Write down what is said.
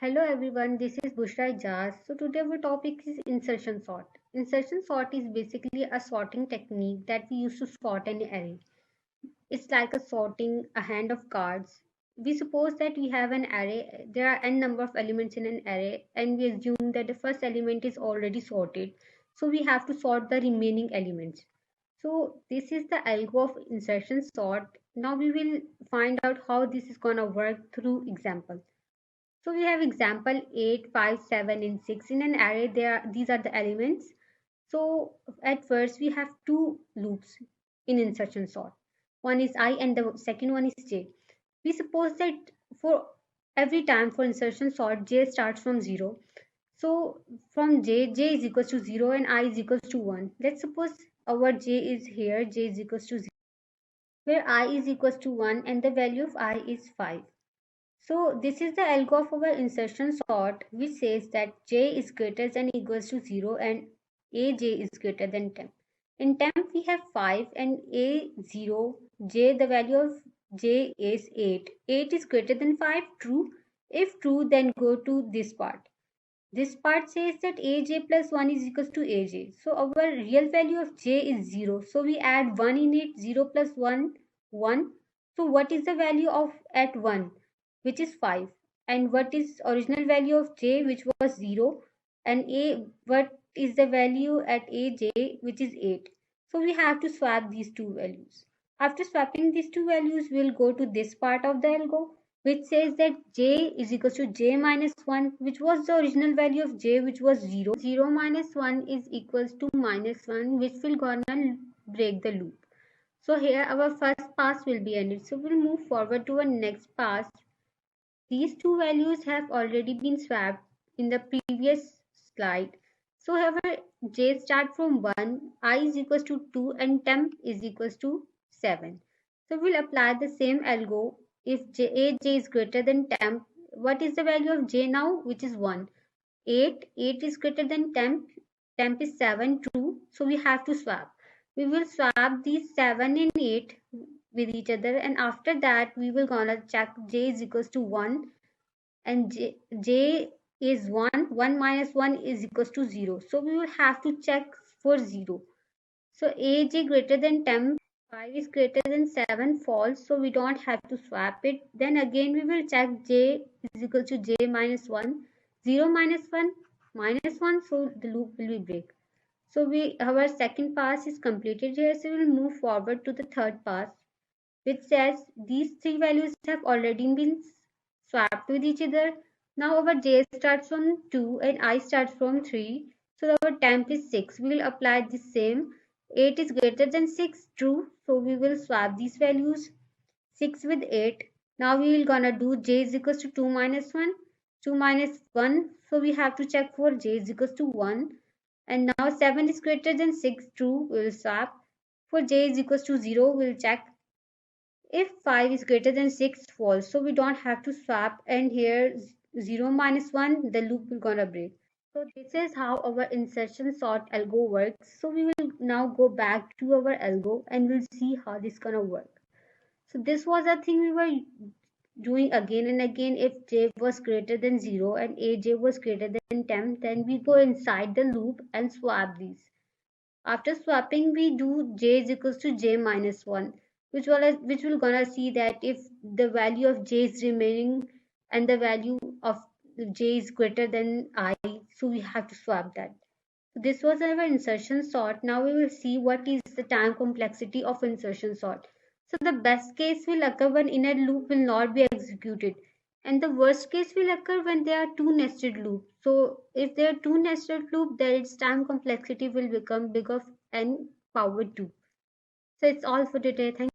Hello everyone, this is Bushra Ijaz. So today our topic is insertion sort. Insertion sort is basically a sorting technique that we use to sort an array. It's like a sorting a hand of cards. We suppose that we have an array, there are n number of elements in an array, and we assume that the first element is already sorted. So we have to sort the remaining elements. So this is the algo of insertion sort. Now we will find out how this is gonna work through example. So we have example 8, 5, 7, and 6 in an array. These are the elements. So at first we have two loops in insertion sort. One is I and the second one is j. We suppose that for every time for insertion sort j starts from 0. So from j is equals to 0 and I is equals to 1. Let's suppose our j is here, j is equals to 0, where I is equals to 1 and the value of I is 5. So this is the algo of our insertion sort, which says that j is greater than or equals to 0 and aj is greater than temp. In temp we have 5 and a0, j, the value of j is 8. 8 is greater than 5, true. If true, then go to this part. This part says that aj plus 1 is equals to aj. So our real value of j is 0. So we add 1 in it, 0 plus 1, 1. So what is the value of at 1? Which is 5, and what is original value of j, which was 0, and what is the value at aj, which is 8. So we have to swap these two values. After swapping these two values, we'll go to this part of the algo, which says that j is equals to j minus 1, which was the original value of j, which was 0. 0 minus 1 is equals to minus 1, which will gonna break the loop. So here our first pass will be ended. So we'll move forward to our next pass. These two values have already been swapped in the previous slide. So however, j start from 1, I is equals to 2 and temp is equals to 7. So we'll apply the same algo. If aj is greater than temp, what is the value of j now, which is 1. 8 is greater than temp is 7, true. So we have to swap. We will swap these 7 and 8 with each other, and after that we will gonna check j is equals to 1 and j is 1. 1 minus 1 is equals to 0. So we will have to check for 0. So aj greater than temp, 5 is greater than 7, false. So we don't have to swap it. Then again we will check j is equal to j minus 1. 0 minus 1 minus 1. So the loop will be break. So our second pass is completed here. So we will move forward to the third pass, which says these three values have already been swapped with each other. Now our j starts from 2 and I starts from 3. So our temp is 6. We will apply the same. 8 is greater than 6, true. So we will swap these values, 6 with 8. Now we will gonna do j is equals to 2 minus 1. 2 minus 1. So we have to check for j is equals to 1. And now 7 is greater than 6, true. We will swap. For j is equals to 0, we will check. If 5 is greater than 6, false. So we don't have to swap, and here 0 minus 1, the loop will gonna break. So this is how our insertion sort algo works. So we will now go back to our algo and we'll see how this gonna work. So this was a thing we were doing again and again. If j was greater than 0 and aj was greater than 10, then we go inside the loop and swap these. After swapping, we do j is equals to j minus 1, which will gonna see that if the value of j is remaining and the value of j is greater than I, so we have to swap that. So this was our insertion sort. Now we will see what is the time complexity of insertion sort. So the best case will occur when inner loop will not be executed, and the worst case will occur when there are two nested loops. So if there are two nested loops, then its time complexity will become big of n power 2. So it's all for today. Thank